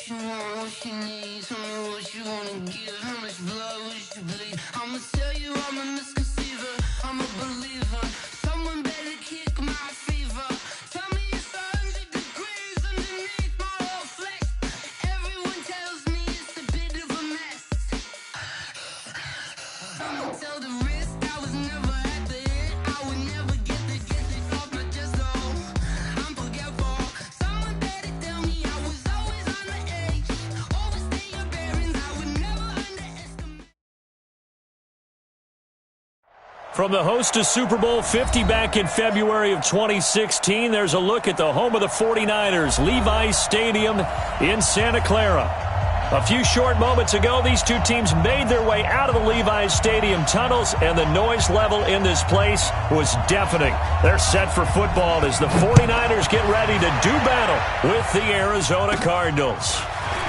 you want, what you need. Tell me what you wanna give. How much blood would you bleed? I'ma tell you I'm a misconceiver. I'm a believer. Someone better kick my fever. Tell me it's 100 degrees underneath my whole flesh. Everyone tells me it's a bit of a mess. I'ma tell the risk I was never at the end. I would never get it off my chest, though. I'm forgetful. Someone better tell me I was always on the edge. Overstay your bearings, I would never underestimate. From the host to Super Bowl 50 back in February of 2016, there's a look at the home of the 49ers, Levi's Stadium in Santa Clara. A few short moments ago, these two teams made their way out of the Levi's Stadium tunnels, and the noise level in this place was deafening. They're set for football as the 49ers get ready to do battle with the Arizona Cardinals.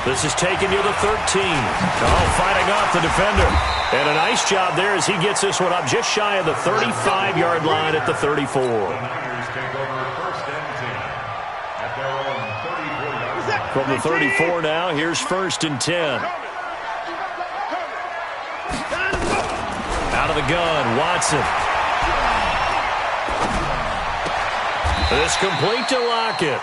This is taken near the 13. Carl fighting off the defender. And a nice job there as he gets this one up just shy of the 35-yard line at the 34. From the 34 now, here's 1st and 10. Out of the gun, Watson. This complete to Lockett.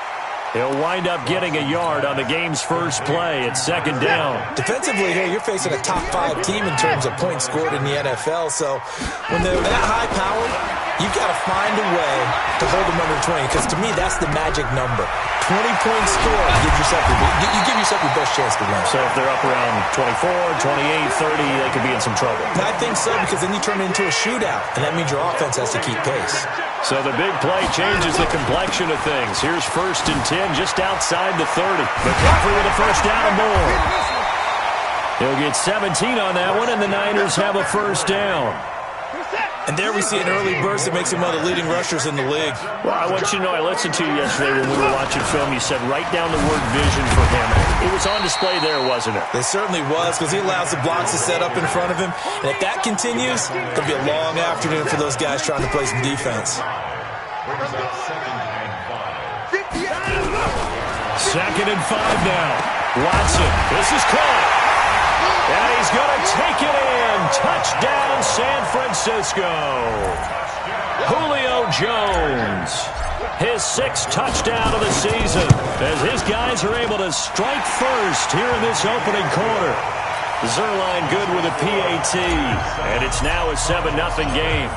He'll wind up getting a yard on the game's first play at 2nd down. Defensively here, you're facing a top 5 team in terms of points scored in the NFL. So when they're that high powered, you've got to find a way to hold them under 20. Because to me, that's the magic number. 20 points scored, you give yourself your best chance to win. So if they're up around 24, 28, 30, they could be in some trouble. I think so, because then you turn it into a shootout, and that means your offense has to keep pace. So the big play changes the complexion of things. Here's 1st and 10 just outside the 30. McCaffrey with a first down and more. He'll get 17 on that one, and the Niners have a first down. And there we see an early burst that makes him one of the leading rushers in the league. Well, I want you to know, I listened to you yesterday when we were watching film. You said write down the word vision for him. It was on display there, wasn't it? It certainly was, because he allows the blocks to set up in front of him. And if that continues, it could be a long afternoon for those guys trying to play some defense. 2nd and 5 now. Watson, this is caught. And he's going to take it in. Touchdown, San Francisco. Julio Jones, his 6th touchdown of the season, as his guys are able to strike first here in this opening quarter. Zerline good with a PAT, and it's now a 7-0 game.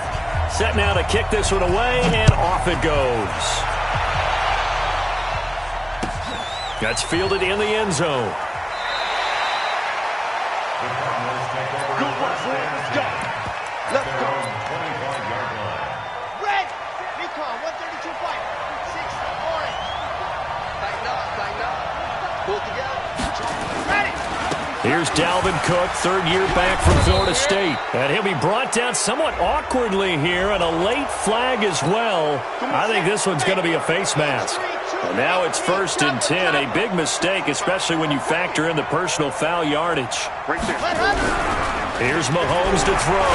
Set now to kick this one away, and off it goes. That's fielded in the end zone. Here's Dalvin Cook, 3rd year back from Florida State. And he'll be brought down somewhat awkwardly here, and a late flag as well. I think this one's going to be a face mask. And now it's 1st and 10. A big mistake, especially when you factor in the personal foul yardage. Here's Mahomes to throw.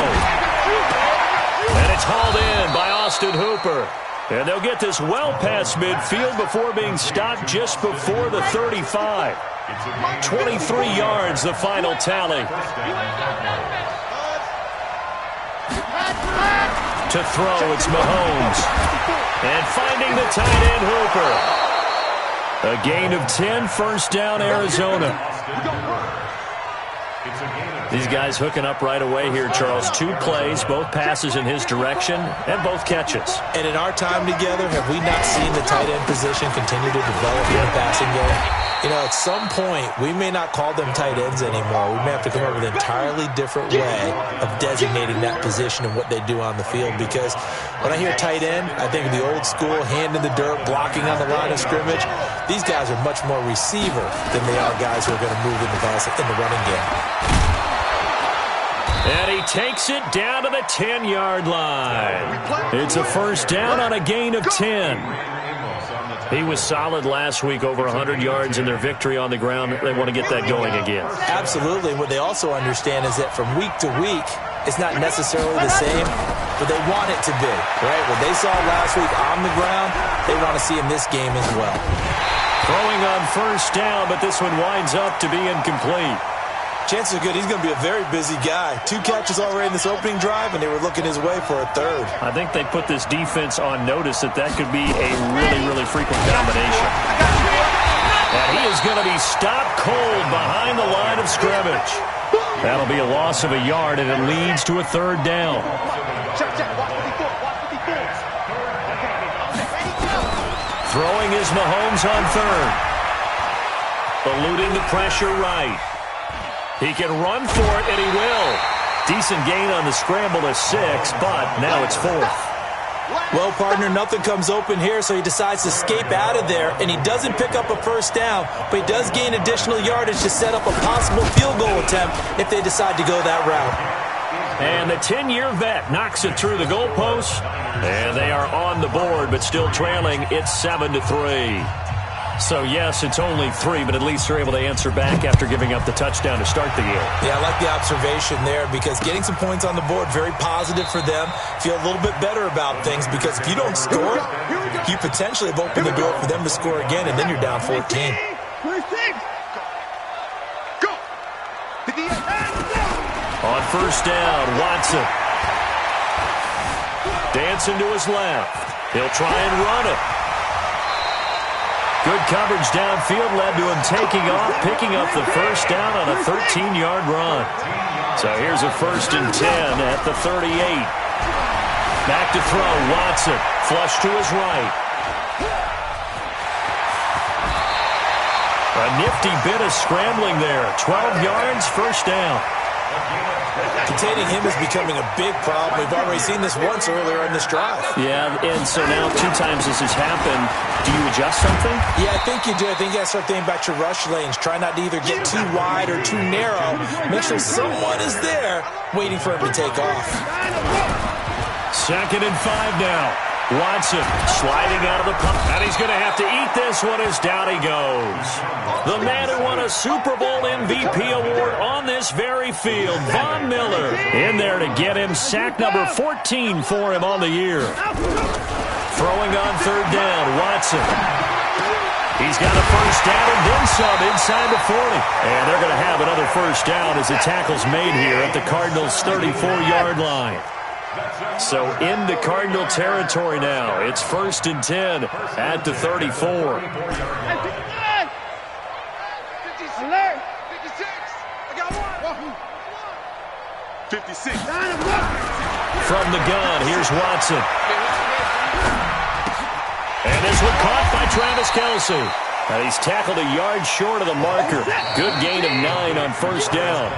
And it's hauled in by Austin Hooper. And they'll get this well past midfield before being stopped just before the 35. 23 yards, the final tally. To throw, it's Mahomes. And finding the tight end, Hooper. A gain of 10, first down, Arizona. These guys hooking up right away here, Charles. 2 plays, both passes in his direction, and both catches. And in our time together, have we not seen the tight end position continue to develop in the passing game? You know, at some point, we may not call them tight ends anymore. We may have to come up with an entirely different way of designating that position and what they do on the field. Because when I hear tight end, I think of the old school, hand in the dirt, blocking on the line of scrimmage. These guys are much more receiver than they are guys who are going to move in the running game. And he takes it down to the 10-yard line. It's a first down on a gain of 10. He was solid last week, over 100 yards in their victory on the ground. They want to get that going again. Absolutely. What they also understand is that from week to week, it's not necessarily the same, but they want it to be, right? What they saw last week on the ground, they want to see in this game as well. Throwing on first down, but this one winds up to be incomplete. Chances are good he's going to be a very busy guy. 2 catches already in this opening drive, and they were looking his way for a third. I think they put this defense on notice that could be a really, really frequent combination. And he is going to be stopped cold behind the line of scrimmage. That'll be a loss of a yard, and it leads to a third down. Throwing is Mahomes on third. Eluding the pressure right. He can run for it, and he will. Decent gain on the scramble to 6, but now it's 4th. Well, partner, nothing comes open here, so he decides to escape out of there, and he doesn't pick up a first down, but he does gain additional yardage to set up a possible field goal attempt if they decide to go that route. And the 10-year vet knocks it through the goalpost, and they are on the board, but still trailing. It's 7-3. So, yes, it's only 3, but at least they're able to answer back after giving up the touchdown to start the year. Yeah, I like the observation there because getting some points on the board, very positive for them. Feel a little bit better about things because if you don't score, you potentially have opened the door for them to score again, and then you're down 14. On first down, Watson. Dancing to his left. He'll try and run it. Good coverage downfield led to him taking off, picking up the first down on a 13-yard run. So here's a 1st and 10 at the 38. Back to throw, Watson. Flush to his right. A nifty bit of scrambling there. 12 yards, first down. Containing him is becoming a big problem. We've already seen this once earlier in this drive. Yeah, and so now 2 times this has happened. Do you adjust something? Yeah, I think you do. I think you got to start thinking about your rush lanes. Try not to either get too wide or too narrow. Make sure someone is there waiting for him to take off. 2nd and 5 now. Watson sliding out of the punt, and he's going to have to eat this one as down he goes. The man who won a Super Bowl MVP award on this very field, Von Miller, in there to get him sack number 14 for him on the year. Throwing on 3rd down, Watson. He's got a first down and then some inside the 40. And they're going to have another first down as the tackle's made here at the Cardinals' 34-yard line. So into Cardinal territory now. It's 1st and 10 at the 34. Alert! 56. I got one. 56. From the gun, here's Watson. And this one caught by Travis Kelce. And he's tackled a yard short of the marker. Good gain of 9 on first down.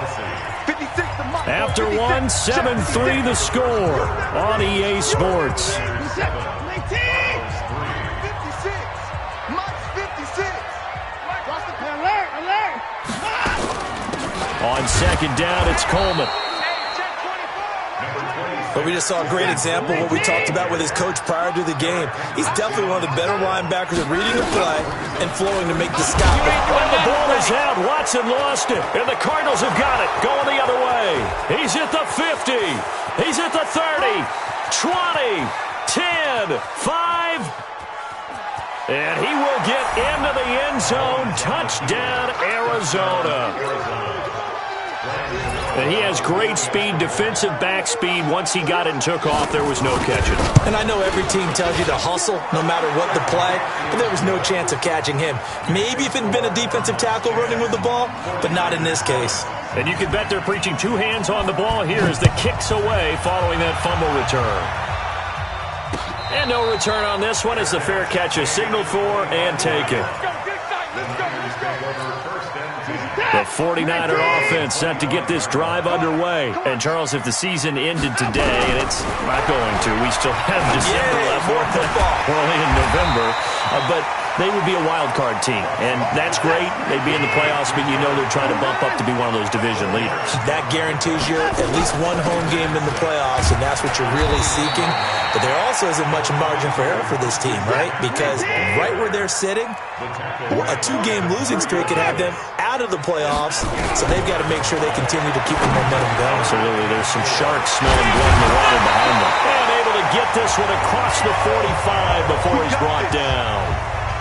After 1, 7-3 the score on EA Sports. On 2nd down, it's Coleman. But we just saw a great example of what we talked about with his coach prior to the game. He's definitely one of the better linebackers at reading the play and flowing to make the stop. When the ball is out, Watson lost it, and the Cardinals have got it, going the other way. He's at the 50. He's at the 30, 20, 10, 5. And he will get into the end zone. Touchdown, Arizona. And he has great speed, defensive back speed. Once he got it and took off, there was no catching. And I know every team tells you to hustle no matter what the play, but there was no chance of catching him. Maybe if it had been a defensive tackle running with the ball, but not in this case. And you can bet they're preaching 2 hands on the ball here as the kick's away following that fumble return. And no return on this one as the fair catch is signaled for and taken. The 49er offense set to get this drive underway. And, Charles, if the season ended today, and it's not going to, we still have December left. More football. We're only in November. But they would be a wild card team. And that's great. They'd be in the playoffs, but you know they're trying to bump up to be one of those division leaders. That guarantees you at least one home game in the playoffs, and that's what you're really seeking. But there also isn't much margin for error for this team, right? Because right where they're sitting, a 2-game losing streak could have them out of the playoffs, so they've got to make sure they continue to keep the momentum going. Absolutely. There's some sharks smelling blood in the water behind them. And able to get this one across the 45 before he's brought down.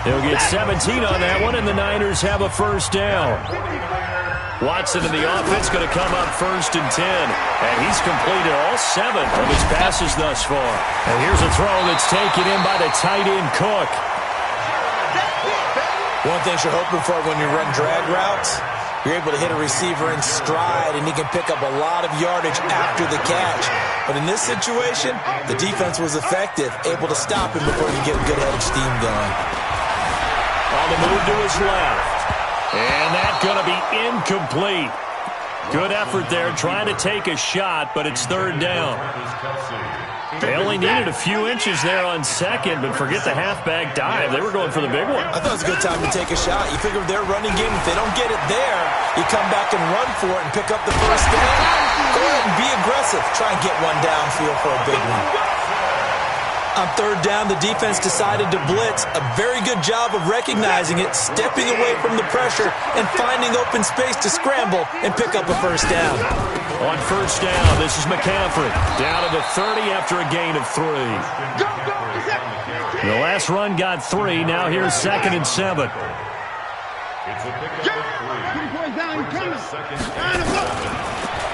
He'll get 17 on that one, and the Niners have a first down. Watson in the offense going to come up 1st and 10. And he's completed all 7 of his passes thus far. And here's a throw that's taken in by the tight end Cook. One thing you're hoping for when you run drag routes, you're able to hit a receiver in stride, and he can pick up a lot of yardage after the catch. But in this situation, the defense was effective, able to stop him before he could get a good head of steam going. On the move to his left. And that's going to be incomplete. Good effort there trying to take a shot, but it's 3rd down. They only needed a few inches there on 2nd, but forget the halfback dive. They were going for the big one. I thought it was a good time to take a shot. You figure with their running game, if they don't get it there, you come back and run for it and pick up the first down. Go ahead and be aggressive. Try and get one downfield for a big one. On 3rd down, the defense decided to blitz. A very good job of recognizing it, stepping away from the pressure, and finding open space to scramble and pick up a first down. On 1st down, this is McCaffrey. Down to the 30 after a gain of 3. The last run got 3. Now here's 2nd and 7.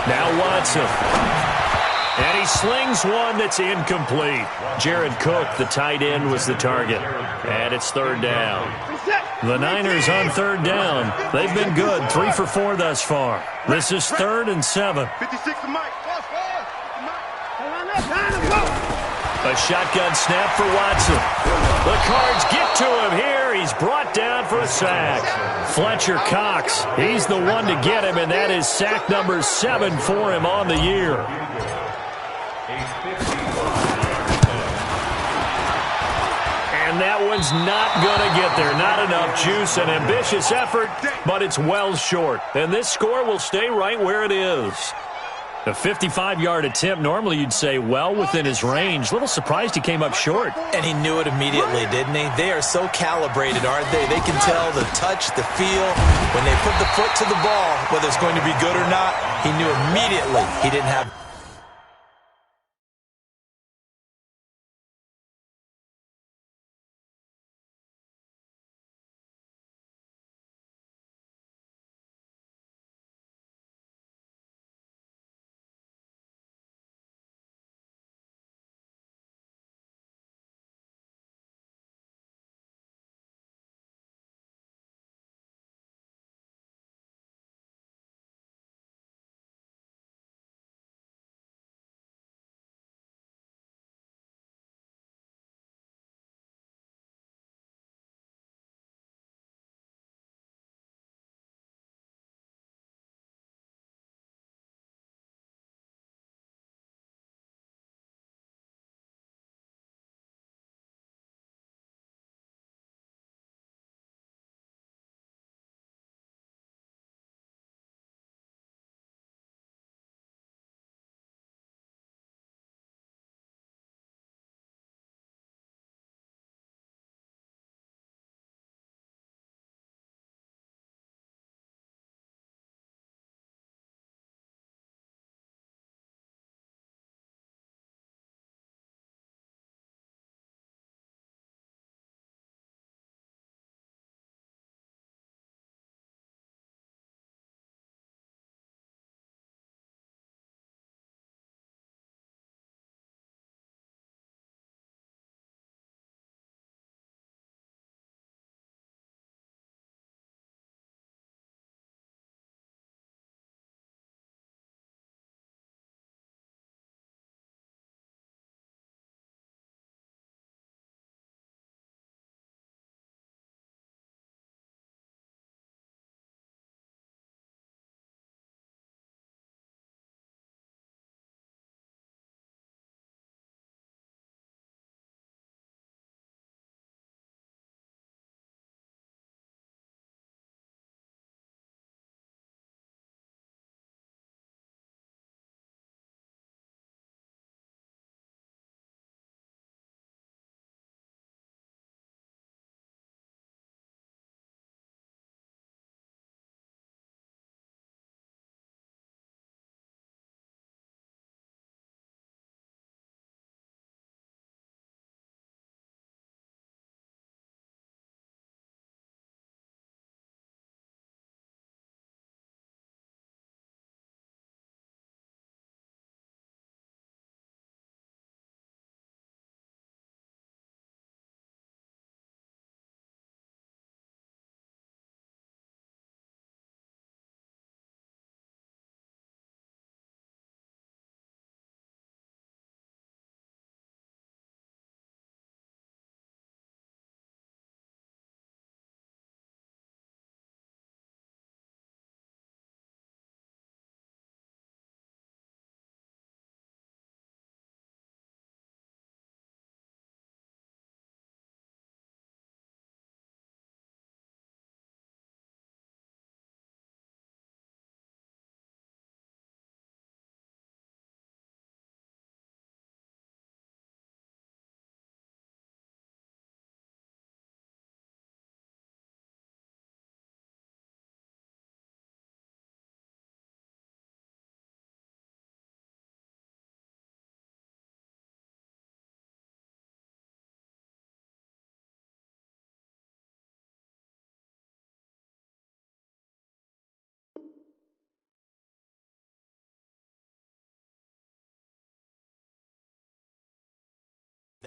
Now Watson. And he slings one that's incomplete. Jared Cook, the tight end, was the target. And it's 3rd down. The Niners on 3rd down. They've been good, 3 for 4 thus far. This is 3rd and 7. A shotgun snap for Watson. The Cards get to him here. He's brought down for a sack. Fletcher Cox, he's the one to get him, and that is sack number 7 for him on the year. And that one's not going to get there. Not enough juice. An ambitious effort, but it's well short. And this score will stay right where it is. A 55-yard attempt, normally you'd say well within his range. A little surprised he came up short. And he knew it immediately, didn't he? They are so calibrated, aren't they? They can tell the touch, the feel. When they put the foot to the ball, whether it's going to be good or not, he knew immediately he didn't have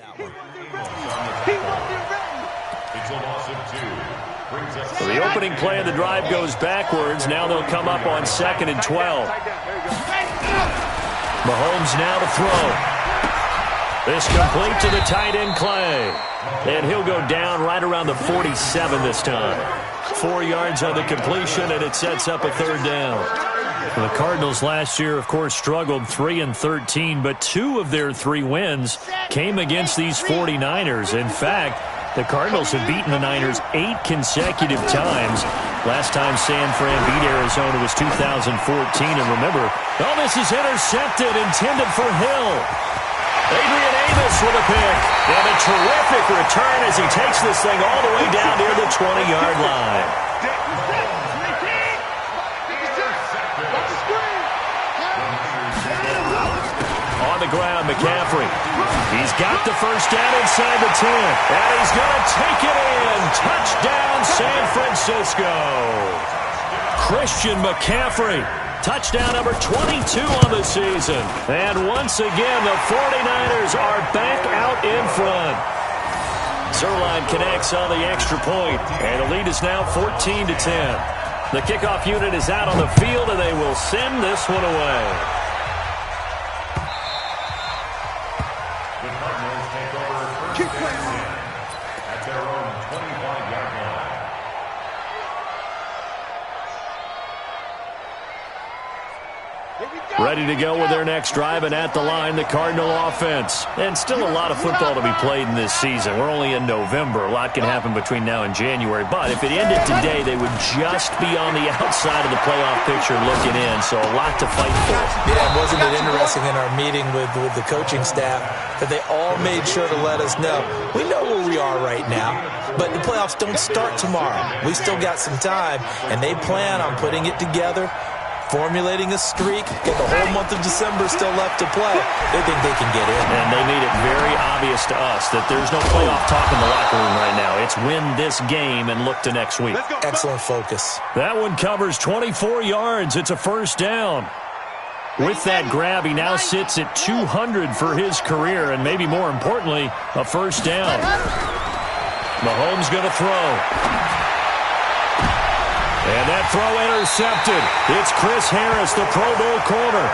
that one. It's a loss of 2. Brings up So the opening play of the drive goes backwards. Now they'll come up on 2nd and 12. Mahomes now to throw. This complete to the tight end, Clay. And he'll go down right around the 47 this time. 4 yards on the completion, and it sets up a 3rd down. The Cardinals last year, of course, struggled 3-13, but 2 of their 3 wins came against these 49ers. In fact, the Cardinals have beaten the Niners 8 consecutive times. Last time San Fran beat Arizona was 2014. And remember, oh, this is intercepted, intended for Hill. Adrian Amos with a pick. And a terrific return as he takes this thing all the way down near the 20-yard line. On the ground, McCaffrey. He's got the first down inside the 10. And he's going to take it in. Touchdown, San Francisco. Christian McCaffrey. Touchdown number 22 on the season. And once again, the 49ers are back out in front. Zerline connects on the extra point, and the lead is now 14-10. The kickoff unit is out on the field, and they will send this one away. the Cardinals take over first and 10 at their own 25-yard line. Ready to go with their next drive, and at the line, the Cardinal offense. And still a lot of football to be played in this season. We're only in November. A lot can happen between now and January. But if it ended today, they would just be on the outside of the playoff picture looking in. So a lot to fight for. Yeah, wasn't it interesting in our meeting with the coaching staff that they all made sure to let us know, we know where we are right now, but the playoffs don't start tomorrow. We still got some time, and they plan on putting it together, formulating a streak, get the whole month of December still left to play. They think they can get in. And they made it very obvious to us that there's no playoff talk in the locker room right now. It's win this game and look to next week. Excellent focus. That one covers 24 yards. It's a first down. With that grab, he now sits at 200 for his career, and maybe more importantly, a first down. Mahomes going to throw. And that throw intercepted. It's Chris Harris, the Pro Bowl corner.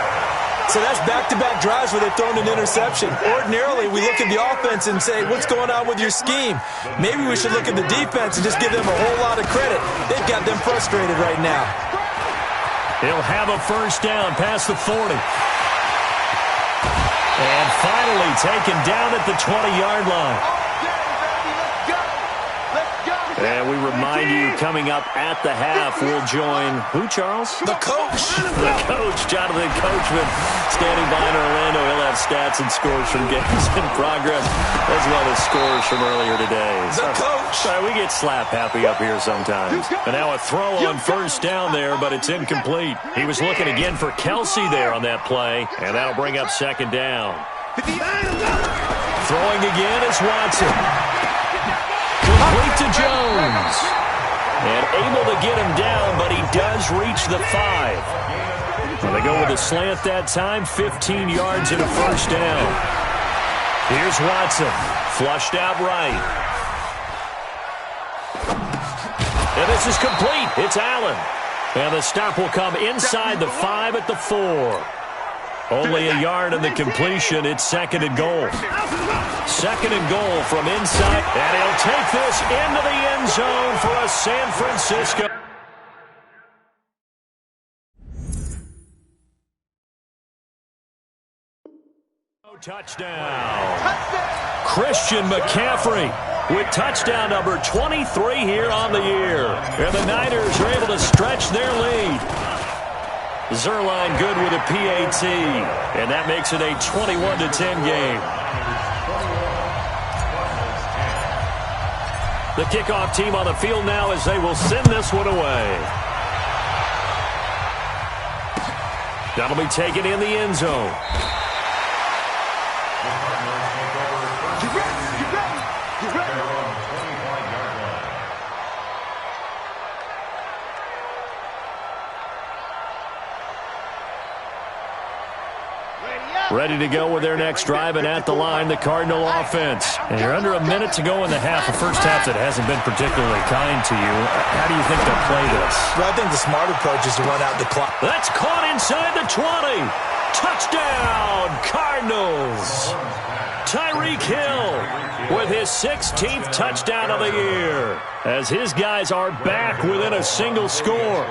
So that's back-to-back drives where they've thrown an interception. Ordinarily, we look at the offense and say, what's going on with your scheme? Maybe we should look at the defense and just give them a whole lot of credit. They've got them frustrated right now. He'll have a first down past the 40. And finally taken down at the 20-yard line. And we remind you, coming up at the half, we'll join who, Charles? The coach. The coach, Jonathan Coachman, standing by in Orlando. He'll have stats and scores from games in progress, as well as scores from earlier today. The coach. Sorry, we get slap happy up here sometimes. And now a throw on first down there, but it's incomplete. He was looking again for Kelsey there on that play, and that'll bring up second down. Throwing again is Watson. Complete to Jones. And able to get him down, but he does reach the 5. Well, they go with a slant that time, 15 yards and a first down. Here's Watson, flushed out right. And this is complete. It's Allen. And the stop will come inside the 5 at the 4. Only a yard on the completion. It's second and goal. Second and goal from inside. And he'll take this into the end zone for a San Francisco. Touchdown. Christian McCaffrey with touchdown number 23 here on the year. And the Niners are able to stretch their lead. Zerline good with a PAT, and that makes it a 21-10 game. The kickoff team on the field now as they will send this one away. That'll be taken in the end zone. Ready up! Ready to go with their next drive, and at the line, the Cardinal offense. And you're under a minute to go in the half, a first half that hasn't been particularly kind to you. How do you think they'll play this? Well, I think the smart approach is to run out the clock. That's caught inside the 20. Touchdown, Cardinals. Tyreek Hill with his 16th touchdown of the year as his guys are back within a single score.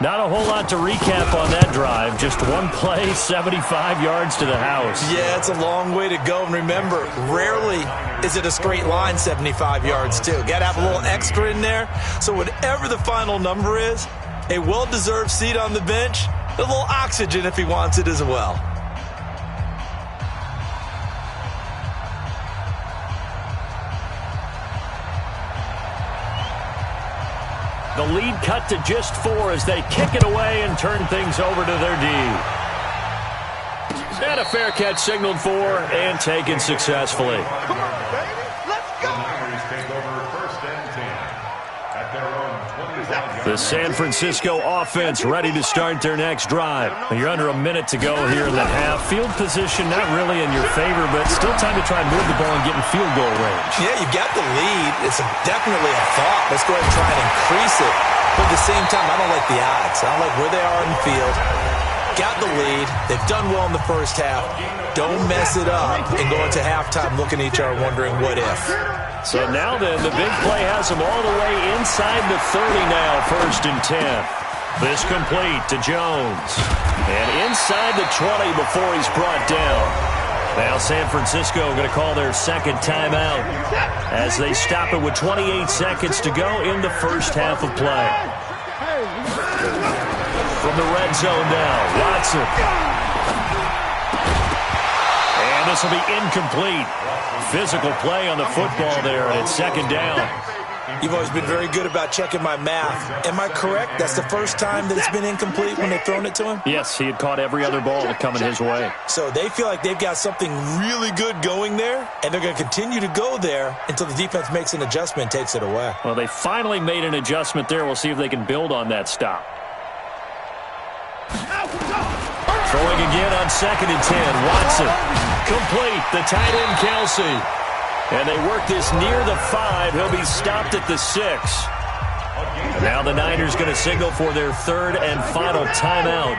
Not a whole lot to recap on that drive. Just one play, 75 yards to the house. Yeah, it's a long way to go. And remember, rarely is it a straight line 75 yards, too. Got to have a little extra in there. So whatever the final number is, a well-deserved seat on the bench, a little oxygen if he wants it as well. The lead cut to just 4 as they kick it away and turn things over to their D. And a fair catch signaled for and taken successfully. Come on, baby. Let's go. The Niners take over 1st and 10 at their own 25-yard The San Francisco offense ready to start their next drive. You're under a minute to go here in the half. Field position not really in your favor, but still time to try and move the ball and get in field goal range. Yeah, you got the lead. It's definitely a thought. Let's go ahead and try and increase it. But at the same time, I don't like the odds. I don't like where they are in the field. Got the lead. They've done well in the first half. Don't mess it up and go into halftime looking at each other wondering what if. So now then, the big play has them all the way inside the 30 now, 1st and 10. This complete to Jones. And inside the 20 before he's brought down. Now San Francisco going to call their second timeout as they stop it with 28 seconds to go in the first half of play. From the red zone now, Watson. And this will be incomplete. Physical play on the football there, and it's 2nd down. You've always been very good about checking my math. Am I correct? That's the first time that it's been incomplete when they've thrown it to him? Yes, he had caught every other ball coming his way. So they feel like they've got something really good going there, and they're going to continue to go there until the defense makes an adjustment and takes it away. Well, they finally made an adjustment there. We'll see if they can build on that stop. Throwing again on 2nd and 10. Watson. Complete. The tight end, Kelsey. And they work this near the 5. He'll be stopped at the 6. And now the Niners going to signal for their 3rd and final timeout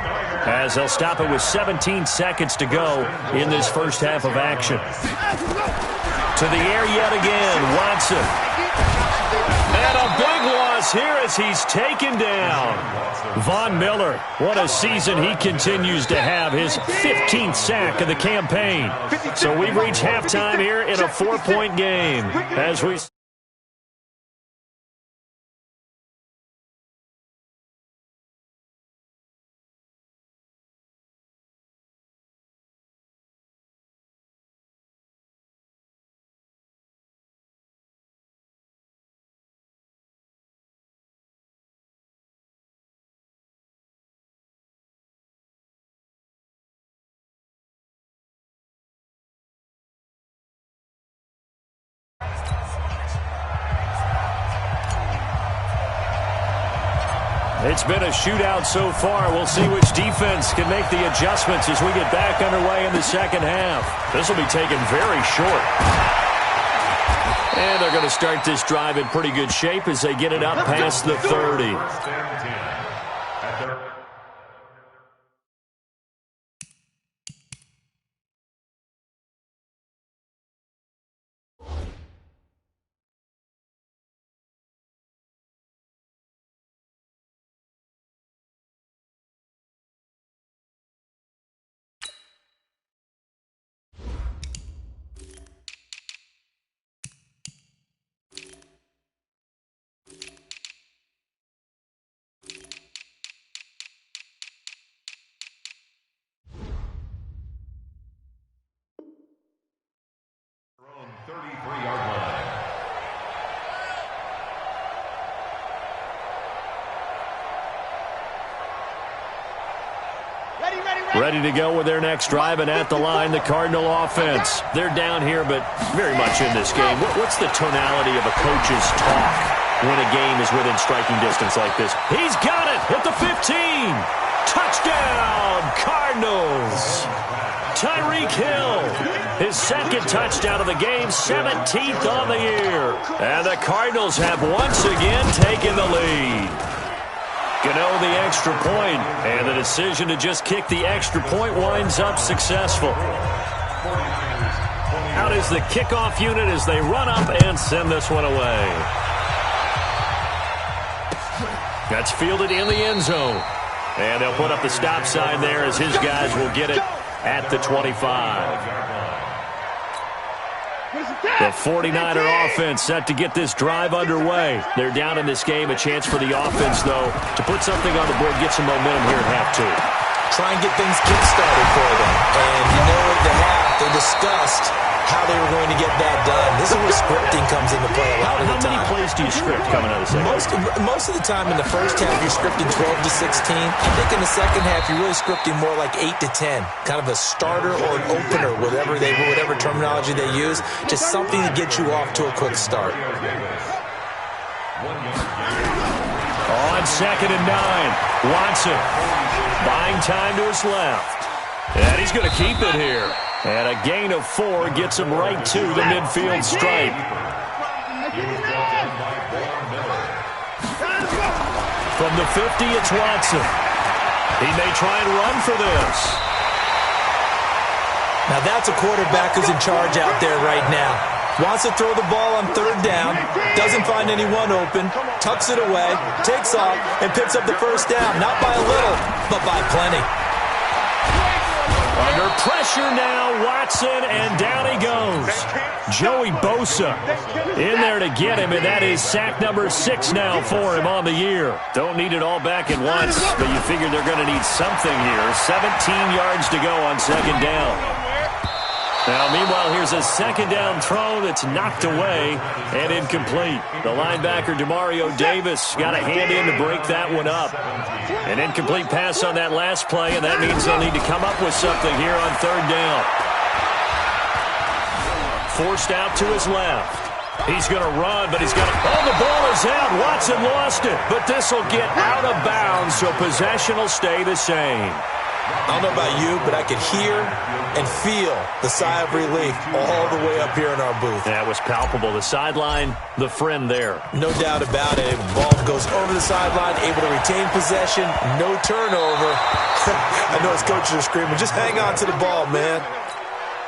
as they'll stop it with 17 seconds to go in this first half of action. To the air yet again, Watson. And a big loss here as he's taken down. Von Miller, what a season he continues to have, his 15th sack of the campaign. So we've reached halftime here in a 4-point game as we... It's been a shootout so far. We'll see which defense can make the adjustments as we get back underway in the second half. This will be taken very short. And they're going to start this drive in pretty good shape as they get it up past the 30. Ready to go with their next drive, and at the line, the Cardinal offense. They're down here, but very much in this game. What's the tonality of a coach's talk when a game is within striking distance like this? He's got it at the 15. Touchdown, Cardinals! Tyreek Hill, his second touchdown of the game, 17th on the year. And the Cardinals have once again taken the lead. Gano the extra point, and the decision to just kick the extra point winds up successful. Out is the kickoff unit as they run up and send this one away. That's fielded in the end zone. And they'll put up the stop sign there as his guys will get it at the 25. The 49er offense set to get this drive underway. They're down in this game. A chance for the offense, though, to put something on the board, get some momentum here at half two. Try and get things kick-started for them. And you know at the half, they discussed how they were going to get that done. This is where scripting comes into play a lot of the time. How many plays do you script coming out of the second? Most of the time in the first half, you're scripting 12 to 16. I think in the second half, you're really scripting more like 8 to 10. Kind of a starter or an opener, whatever terminology they use. Just something to get you off to a quick start. On 2nd and 9, Watson buying time to his left. And he's going to keep it here. And a gain of 4 gets him right to the midfield stripe. From the 50, it's Watson. He may try and run for this. Now that's a quarterback who's in charge out there right now. Wants to throw the ball on 3rd down, doesn't find anyone open, tucks it away, takes off, and picks up the first down. Not by a little, but by plenty. Under pressure now, Watson, and down he goes. Joey Bosa in there to get him, and that is sack number 6 now for him on the year. Don't need it all back at once, but you figure they're going to need something here. 17 yards to go on 2nd down. Now, meanwhile, here's a 2nd down throw that's knocked away and incomplete. The linebacker, Demario Davis, got a hand in to break that one up. An incomplete pass on that last play, and that means they'll need to come up with something here on 3rd down. Forced out to his left. He's going to run, but he's got to... Oh, the ball is out. Watson lost it, but this will get out of bounds, so possession will stay the same. I don't know about you, but I could hear and feel the sigh of relief all the way up here in our booth. That was palpable. The sideline, the friend there. No doubt about it. Ball goes over the sideline, able to retain possession, no turnover. I know his coaches are screaming, just hang on to the ball, man.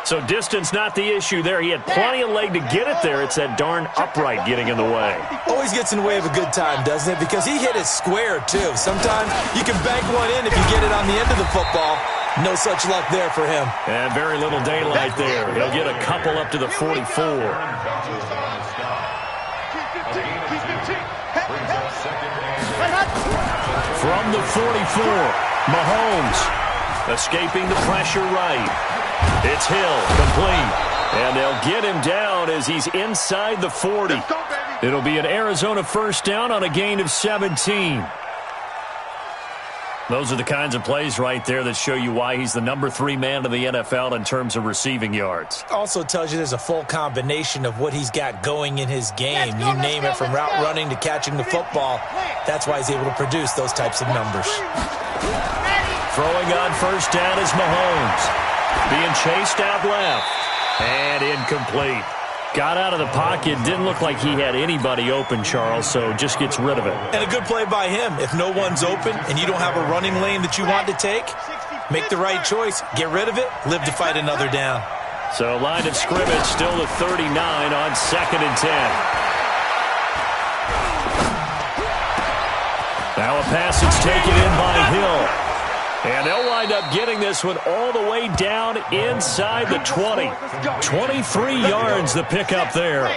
So distance not the issue there. He had plenty of leg to get it there. It's that darn upright getting in the way. Always gets in the way of a good time, doesn't it? Because he hit it square, too. Sometimes you can bank one in if you get it on the end of the football. No such luck there for him. And very little daylight there. He'll get a couple up to the 44. From the 44, Mahomes escaping the pressure right. It's Hill, complete. And they'll get him down as he's inside the 40. It'll be an Arizona 1st down on a gain of 17. Those are the kinds of plays right there that show you why he's the number 3 man in the NFL in terms of receiving yards. Also tells you there's a full combination of what he's got going in his game. You name it, from route running to catching the football. That's why he's able to produce those types of numbers. Throwing on 1st down is Mahomes. Being chased out left. And incomplete. Got out of the pocket. Didn't look like he had anybody open, Charles, so just gets rid of it. And a good play by him. If no one's open and you don't have a running lane that you want to take, make the right choice. Get rid of it. Live to fight another down. So line of scrimmage still to 39 on 2nd and 10. Now a pass that's taken in by Hill. And they'll wind up getting this one all the way down inside the 20. 23 yards the pickup there.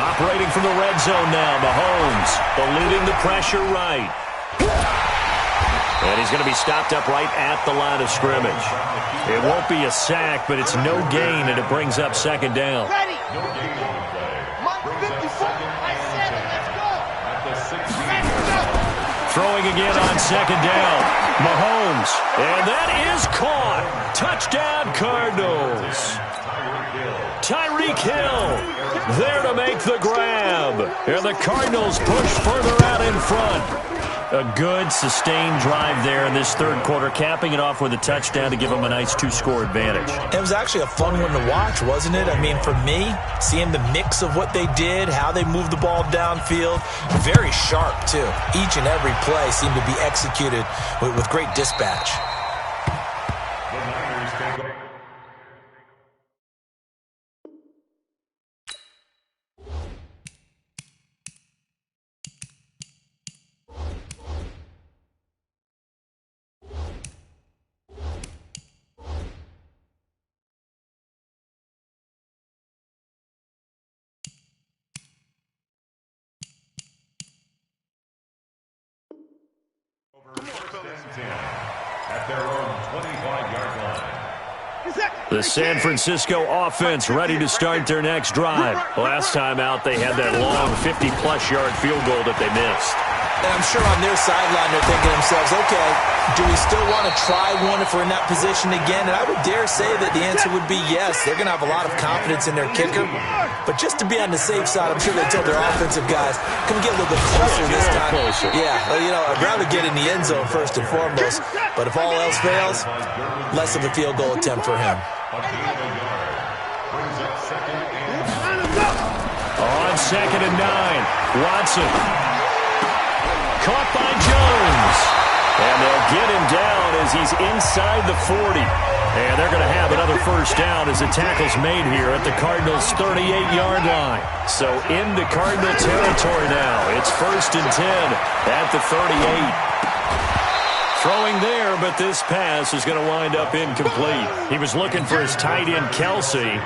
Operating from the red zone now, Mahomes eluding the pressure right. And he's going to be stopped up right at the line of scrimmage. It won't be a sack, but it's no gain, and it brings up 2nd down. Throwing again on second down. Mahomes. And that is caught. Touchdown, Cardinals. Tyreek Hill there to make the grab. And the Cardinals push further out in front. A good, sustained drive there in this third quarter, capping it off with a touchdown to give them a nice 2-score advantage. It was actually a fun one to watch, wasn't it? I mean, for me, seeing the mix of what they did, how they moved the ball downfield, very sharp, too. Each and every play seemed to be executed with great dispatch. At their own 25-yard line. The San Francisco offense ready to start their next drive. Last time out, they had that long 50-plus yard field goal that they missed. And I'm sure on their sideline they're thinking to themselves, okay, do we still want to try one if we're in that position again? And I would dare say that the answer would be yes. They're going to have a lot of confidence in their kicker. But just to be on the safe side, I'm sure they told their offensive guys, can we get a little bit closer this time? Yeah, well, you know, I'd rather get in the end zone first and foremost. But if all else fails, less of a field goal attempt for him. On second and 9, Watson. Caught by Jones. And they'll get him down as he's inside the 40. And they're going to have another first down as the tackle's made here at the Cardinals' 38-yard line. So into Cardinal territory now. It's first and 10 at the 38. Throwing there, but this pass is going to wind up incomplete. He was looking for his tight end, Kelsey.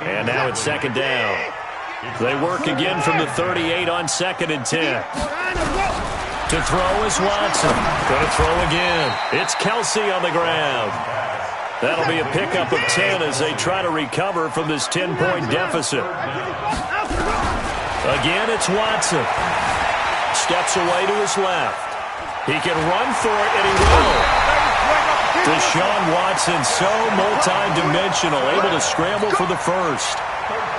And now it's second down. They work again from the 38 on second and 10. To throw is Watson. Going to throw again. It's Kelsey on the ground. That'll be a pickup of 10 as they try to recover from this 10-point deficit. Again, it's Watson. Steps away to his left. He can run for it, and he will. Deshaun Watson, so multi-dimensional, able to scramble for the first.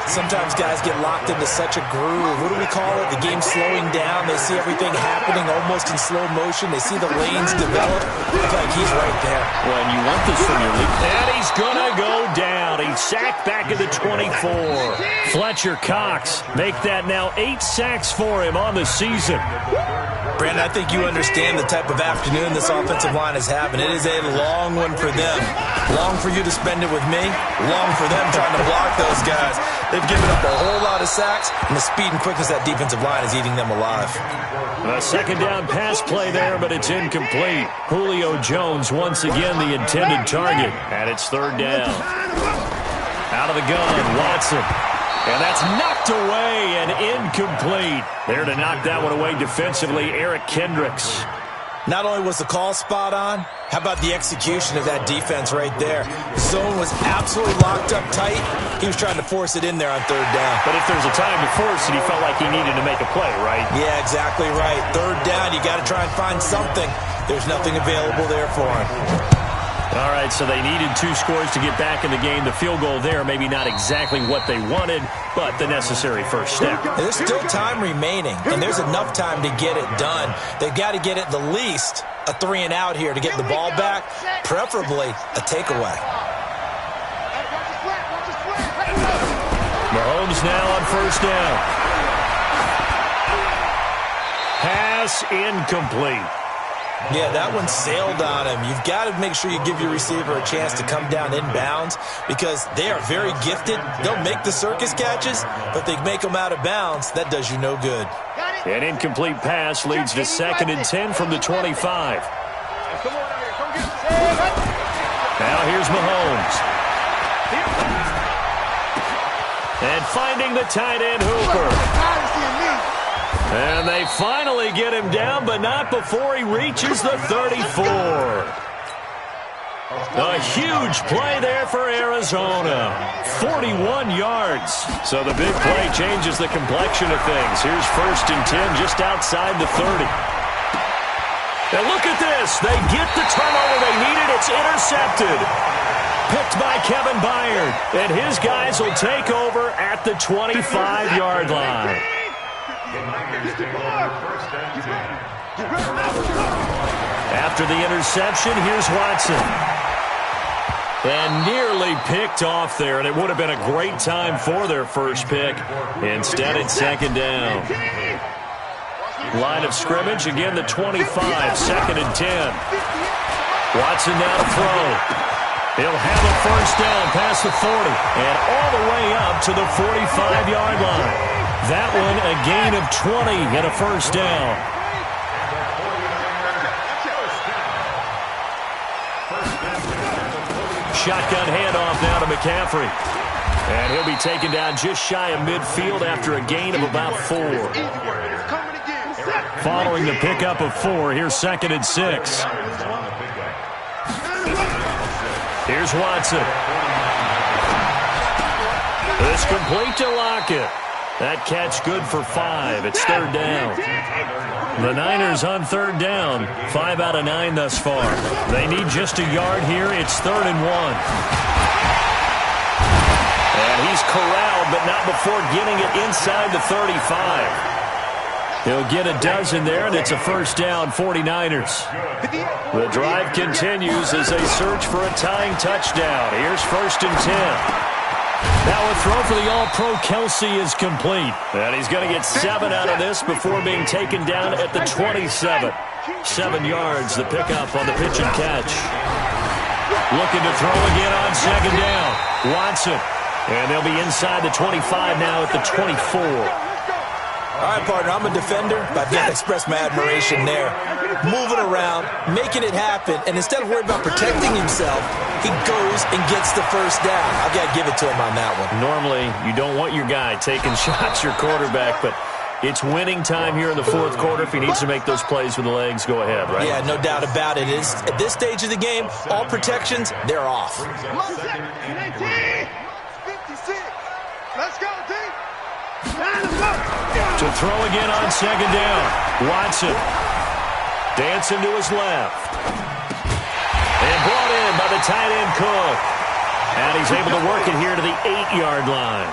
Sometimes guys get locked into such a groove. What do we call it? The game slowing down. They see everything happening almost in slow motion. They see the lanes develop. I feel like he's right there. Well, and you want this from your league. And he's going to go down. He's sacked back at the 24. Fletcher Cox make that now 8 sacks for him on the season. Brandon, I think you understand the type of afternoon this offensive line is having. It is a long one for them. Long for you to spend it with me. Long for them trying to block those guys. They've given up a whole lot of sacks, and the speed and quickness of that defensive line is eating them alive. A second down pass play there, but it's incomplete. Julio Jones once again the intended target, and it's third down. Out of the gun, Watson. And that's knocked away and incomplete. There to knock that one away defensively, Eric Kendricks. Not only was the call spot on, how about the execution of that defense right there? Zone was absolutely locked up tight. He was trying to force it in there on third down. But if there's a time to force it, he felt like he needed to make a play, right? Yeah, exactly right. Third down, you got to try and find something. There's nothing available there for him. All right, so they needed 2 scores to get back in the game. The field goal there, maybe not exactly what they wanted, but the necessary first step. There's still time remaining, and there's enough time to get it done. They've got to get at the least a 3-and-out here to get the ball back, preferably a takeaway. Mahomes now on first down. Pass incomplete. Yeah, that one sailed on him. You've got to make sure you give your receiver a chance to come down inbounds because they are very gifted. They'll make the circus catches, but they make them out of bounds. That does you no good. An incomplete pass leads to second and 10 from the 25. Now here's Mahomes. And finding the tight end Hooper. And they finally get him down, but not before he reaches the 34. A huge play there for Arizona. 41 yards. So the big play changes the complexion of things. Here's first and 10 just outside the 30. And look at this. They get the turnover they needed. It's intercepted. Picked by Kevin Byard. And his guys will take over at the 25-yard line. After the interception, here's Watson. And nearly picked off there, and it would have been a great time for their first pick. Instead, it's second down. Line of scrimmage, again the 25, second and 10. Watson now to throw. He'll have a first down past the 40 and all the way up to the 45-yard line. That one a gain of 20 and a first down. Shotgun handoff now to McCaffrey. And he'll be taken down just shy of midfield after a gain of about 4. Following the pickup of 4, here's second and 6. Here's Watson. It's complete to Lockett. That catch good for 5. It's third down. The Niners on third down. 5 out of 9 thus far. They need just a yard here. It's third and 1. And he's corralled, but not before getting it inside the 35. He'll get a dozen there, and it's a first down, 49ers. The drive continues as they search for a tying touchdown. Here's first and 10. Now a throw for the All-Pro Kelsey is complete. And he's going to get 7 out of this before being taken down at the 27. 7 yards, the pickup on the pitch and catch. Looking to throw again on second down. Watson. And they'll be inside the 25 now at the 24. All right, partner, I'm a defender, but I've got to express my admiration there. Moving around, making it happen, and instead of worrying about protecting himself, he goes and gets the first down. I've got to give it to him on that one. Normally, you don't want your guy taking shots, your quarterback, but it's winning time here in the fourth quarter. If he needs to make those plays with the legs, go ahead, right? Yeah, no doubt about it. At this stage of the game, all protections, they're off. Let's go, D. To throw again on second down. Watson dancing to his left. And brought in by the tight end Cook. And he's able to work it here to the 8-yard line.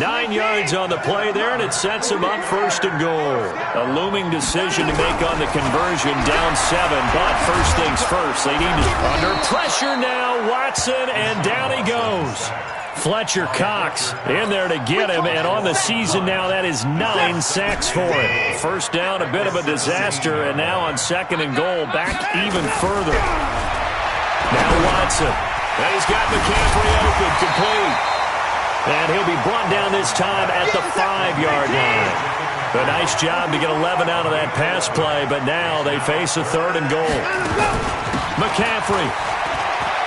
9 yards on the play there, and it sets him up first and goal. A looming decision to make on the conversion, down 7. But first things first, they need to... Under pressure now, Watson, and down he goes. Fletcher Cox in there to get him, and on the season now, that is 9 sacks for him. First down, a bit of a disaster, and now on second and goal, back even further. Now Watson, and he's got McCaffrey open, complete. And he'll be brought down this time at the 5-yard line. A nice job to get 11 out of that pass play, but now they face a third and goal. McCaffrey.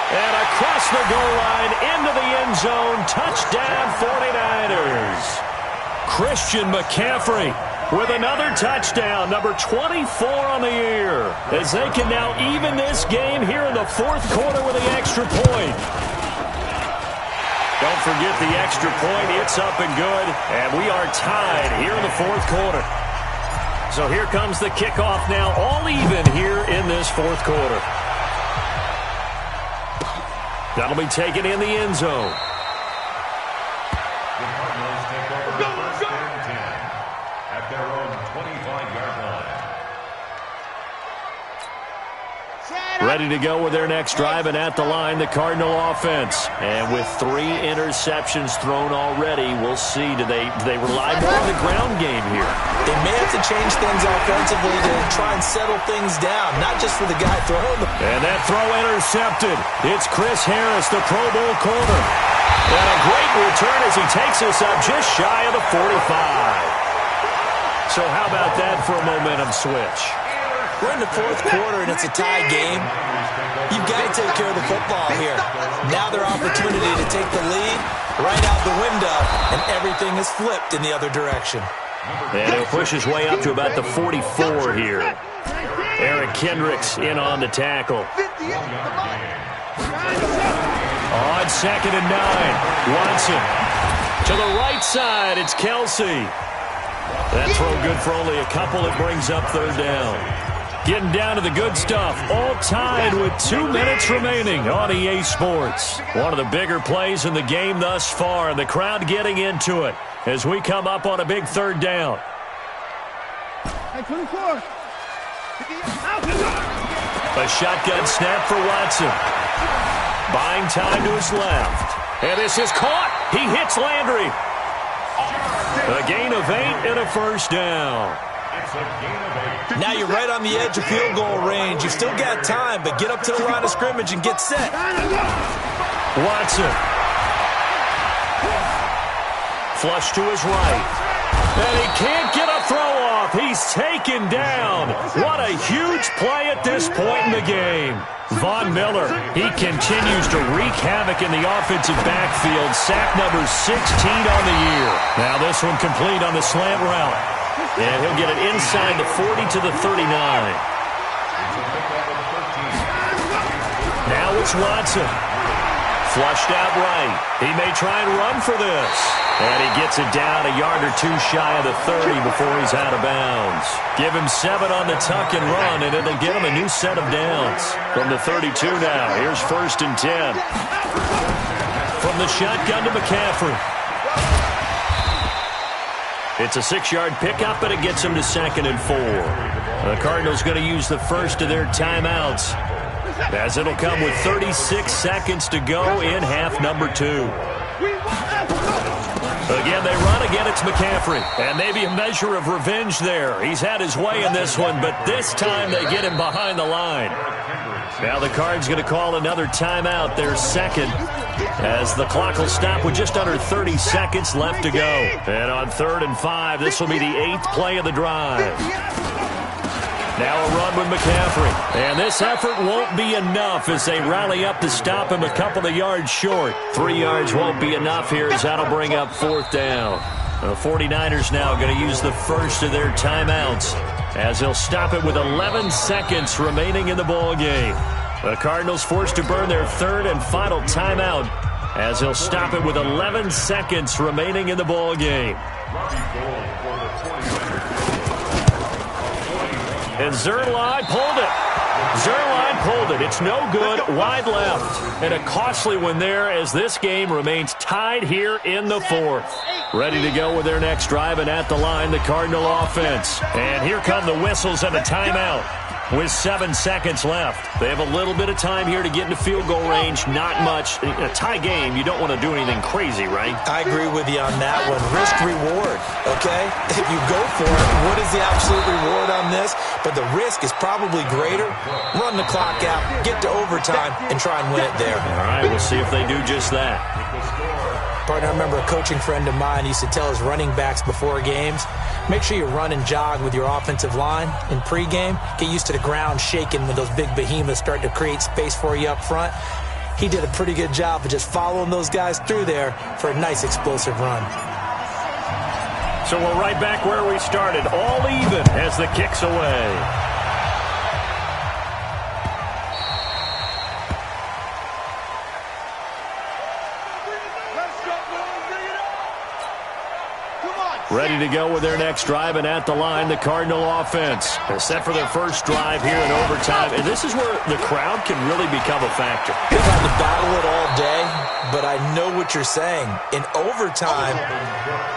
And across the goal line, into the end zone, touchdown 49ers. Christian McCaffrey with another touchdown, number 24 on the year, as they can now even this game here in the fourth quarter with the extra point. Don't forget the extra point. It's up and good, and we are tied here in the fourth quarter. So here comes the kickoff now, all even here in this fourth quarter. That'll be taken in the end zone. The Cardinals take over the first and 10 at their own 25-yard line. Ready to go with their next drive, and at the line, the Cardinal offense. And with 3 interceptions thrown already, we'll see. Do they rely more on the ground game here? They may have to change things offensively to try and settle things down, not just for the guy throwing them. And that throw intercepted. It's Chris Harris, the Pro Bowl corner. And a great return as he takes us up just shy of the 45. So how about that for a momentum switch? We're in the fourth quarter, and it's a tie game. You've got to take care of the football here. Now their opportunity to take the lead right out the window, and everything is flipped in the other direction. And he'll push his way up to about the 44 here. Eric Kendricks in on the tackle. On second and 9, Watson. To the right side, it's Kelsey. That throw good for only a couple. It brings up third down. Getting down to the good stuff. All tied with 2 minutes remaining on EA Sports. One of the bigger plays in the game thus far, and the crowd getting into it as we come up on a big third down. A shotgun snap for Watson. Buying time to his left. And this is caught. He hits Landry. A gain of 8 and a first down. Now you're right on the edge of field goal range. You've still got time, but get up to the line of scrimmage and get set. Watson. Flush to his right. And he can't get a throw off. He's taken down. What a huge play at this point in the game. Von Miller, he continues to wreak havoc in the offensive backfield. Sack number 16 on the year. Now this one complete on the slant route. And he'll get it inside the 40 to the 39. Now it's Watson. Flushed out right. He may try and run for this. And he gets it down a yard or two shy of the 30 before he's out of bounds. Give him 7 on the tuck and run, and it'll get him a new set of downs. From the 32 now, here's 1st and 10. From the shotgun to McCaffrey. It's a 6-yard pickup, and it gets him to 2nd and 4. The Cardinals going to use the first of their timeouts, as it'll come with 36 seconds to go in half number 2. Again, they run. Again, it's McCaffrey. And maybe a measure of revenge there. He's had his way in this one, but this time they get him behind the line. Now the Cards going to call another timeout, their second, as the clock will stop with just under 30 seconds left to go. And on 3rd and 5, this will be the 8th play of the drive. Now a run with McCaffrey. And this effort won't be enough as they rally up to stop him a couple of yards short. 3 yards won't be enough here as that'll bring up 4th down. The 49ers now going to use the first of their timeouts as they'll stop it with 11 seconds remaining in the ball game. The Cardinals forced to burn their 3rd and final timeout as they'll stop it with 11 seconds remaining in the ball game. And Zerline pulled it. Zerline pulled it. It's no good. Wide left. And a costly one there as this game remains tied here in the 4th. Ready to go with their next drive, and at the line, the Cardinal offense. And here come the whistles and a timeout. With 7 seconds left. They have a little bit of time here to get into field goal range. Not much. In a tie game, you don't want to do anything crazy, right? I agree with you on that one. Risk-reward, okay? If you go for it, what is the absolute reward on this? But the risk is probably greater. Run the clock out, get to overtime, and try and win it there. All right, we'll see if they do just that. Partner, I remember a coaching friend of mine used to tell his running backs before games, make sure you run and jog with your offensive line in pregame. Get used to the ground shaking when those big behemoths start to create space for you up front. He did a pretty good job of just following those guys through there for a nice explosive run. So we're right back where we started, all even as the kick's away. Ready to go with their next drive, and at the line, the Cardinal offense. They're set for their first drive here in overtime, and this is where the crowd can really become a factor. They've had to battle it all day, but I know what you're saying. In overtime,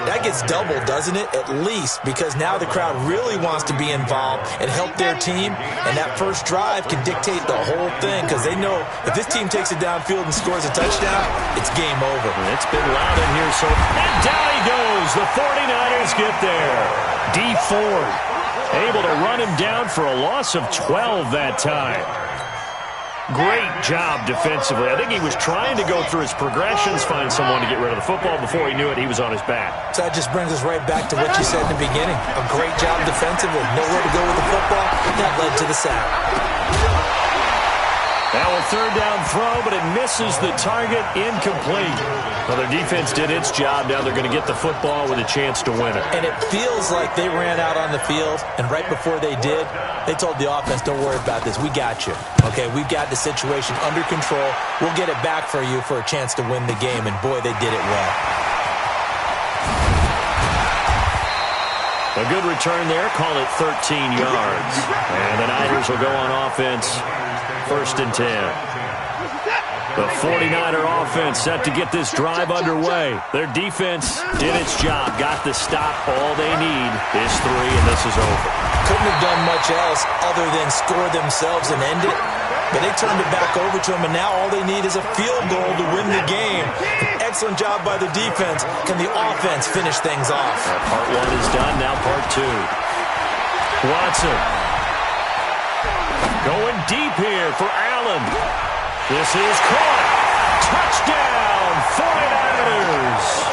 that gets doubled, doesn't it? At least, because now the crowd really wants to be involved and help their team, and that first drive can dictate the whole thing, because they know if this team takes it downfield and scores a touchdown, it's game over. It's been loud in here, so and down he goes. The 49ers get there. D Ford able to run him down for a loss of 12 that time. Great job defensively. I think he was trying to go through his progressions, find someone to get rid of the football. Before he knew it, he was on his back. So that just brings us right back to what you said in the beginning. A great job defensively. Nowhere to go with the football. That led to the sack. Now a third down throw, but it misses the target, incomplete. Well, their defense did its job. Now they're going to get the football with a chance to win it. And it feels like they ran out on the field, and right before they did, they told the offense, don't worry about this. We got you. Okay, we've got the situation under control. We'll get it back for you for a chance to win the game, and boy, they did it well. A good return there. Call it 13 yards. And the Niners will go on offense. 1st and 10. The 49er offense set to get this drive underway. Their defense did its job, got the stop. All they need is 3, and this is over. Couldn't have done much else other than score themselves and end it. But they turned it back over to them, and now all they need is a field goal to win the game. An excellent job by the defense. Can the offense finish things off? Part 1 is done, now part 2. Watson. Going deep here for Allen. This is caught. Touchdown, 49ers.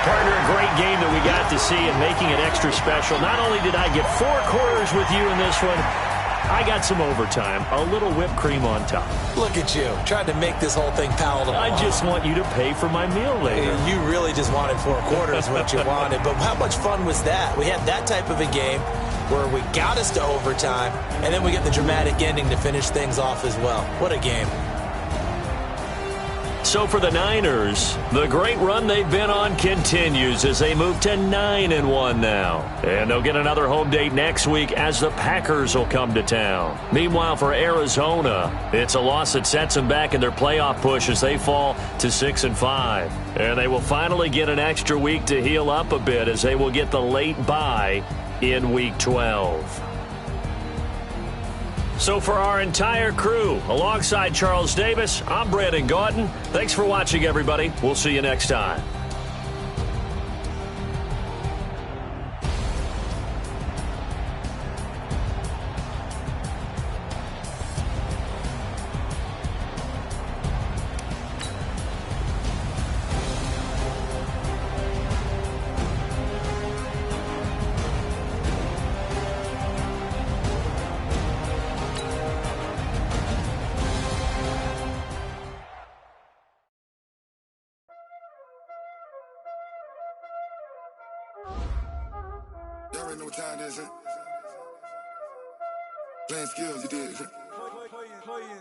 Partner, a great game that we got to see and making it extra special. Not only did I get 4 quarters with you in this one, I got some overtime, a little whipped cream on top. Look at you, trying to make this whole thing palatable. I just want you to pay for my meal later. You really just wanted 4 quarters, what you wanted. But how much fun was that? We had that type of a game where we got us to overtime, and then we get the dramatic ending to finish things off as well. What a game. So for the Niners, the great run they've been on continues as they move to 9-1 now. And they'll get another home date next week as the Packers will come to town. Meanwhile, for Arizona, it's a loss that sets them back in their playoff push as they fall to 6-5. And they will finally get an extra week to heal up a bit as they will get the late bye in Week 12. So for our entire crew, alongside Charles Davis, I'm Brandon Gaudin. Thanks for watching, everybody. We'll see you next time. Y'all already know what time it is, huh? Playing skills, you did, huh?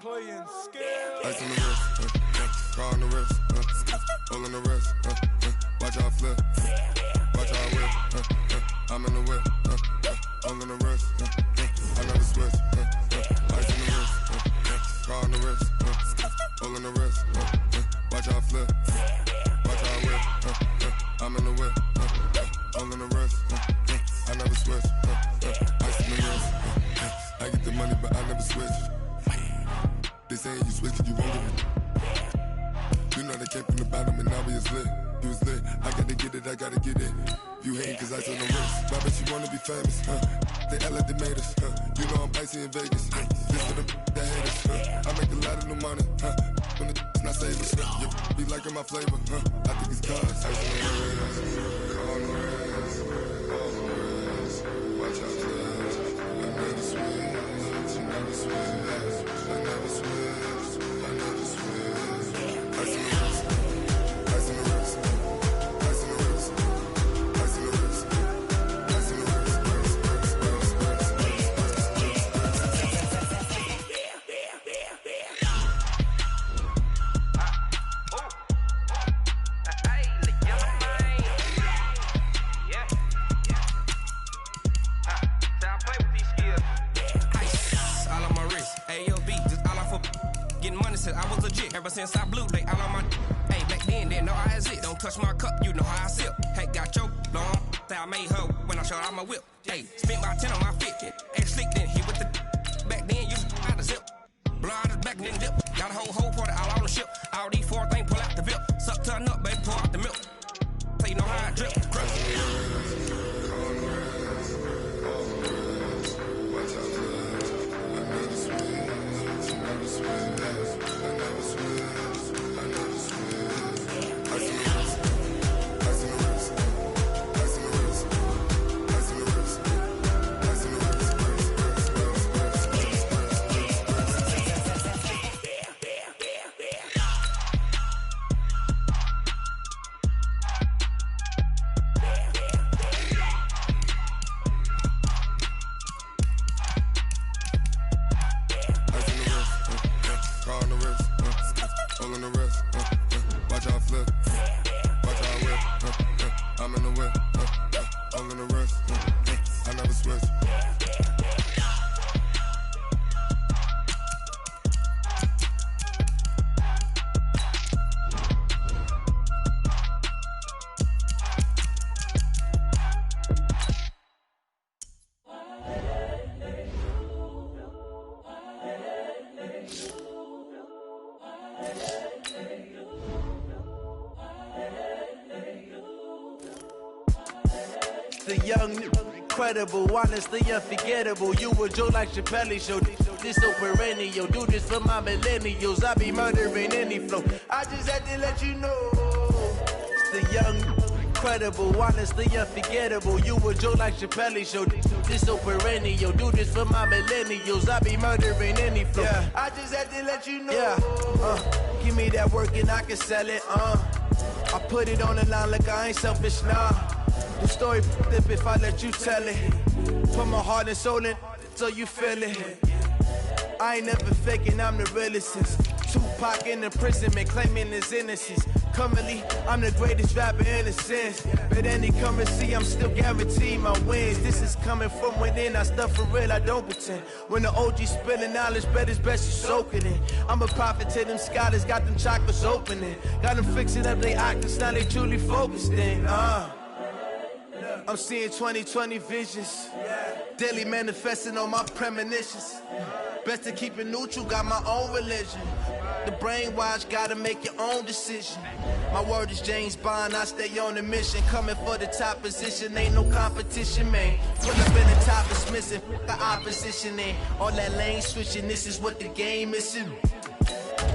Playing skills. Ice on the wrist, car on the wrist, hole on the wrist, watch out flip, watch out whip, I'm in the whip, hole on the wrist, I never switch, ice on the wrist, car on the wrist, hole on the wrist, watch out flip, watch out whip, I'm in the whip, hole on the wrist, I never switch, ice on the wrist, I get the money but I never switch. They saying you switch and you won't get it. You know they came from the bottom and now we is lit. You was lit, I gotta get it, I gotta get it. You hate cause ice on the wrist. Why bet you wanna be famous, They act like they made us, You know I'm icy in Vegas, This for the that hate us, I make a lot of new money, When the not save us, You be liking my flavor, I think it's cause ice on the wrist, on the wrist, on the wrist. Watch out for this, I never switch, I never switch, I never switch. Ever since I blew, they all on my. Hey, back then, didn't know I had it. Don't touch my cup, you know how I sip. Hey, got your long. Say I made her when I showed out my whip. Hey, spent my 10 on my 50. Hey, slick then hit with the. Back then, you out the zip. Blow out his back, then dip. Got a whole party all on the ship. All these 4 things pull out the VIP. Suck, turn up, baby, pour out the milk. So you know how I drip. The young, incredible, honestly unforgettable. You a joke like Chappelle Show. This so perennial. Do this for my millennials. I be murdering any flow. I just had to let you know. It's the young, incredible, honestly unforgettable. You a joke like Chappelle Show. This so perennial. Do this for my millennials. I be murdering any flow. Yeah. I just had to let you know. Yeah. Give me that work and I can sell it. I put it on the line like I ain't selfish, nah. The story flip if I let you tell it. Put my heart and soul in so you feel it. I ain't never faking, I'm the realest since Tupac in imprisonment, claiming his innocence. Currently, I'm the greatest rapper in a sense. But any currency, I'm still guaranteed my wins. This is coming from within, I stuff for real, I don't pretend. When the OG spilling knowledge, bet it's best you soak it in. I'm a prophet to them scholars, got them chakras opening. Got them fixing up they octaves, now they truly focused in. I'm seeing 2020 visions. Daily manifesting on my premonitions. Best to keep it neutral, got my own religion. The brainwash, gotta make your own decision. My word is James Bond, I stay on the mission. Coming for the top position, ain't no competition, man. Pull up in the top is missing, the opposition in. All that lane switching, this is what the game is.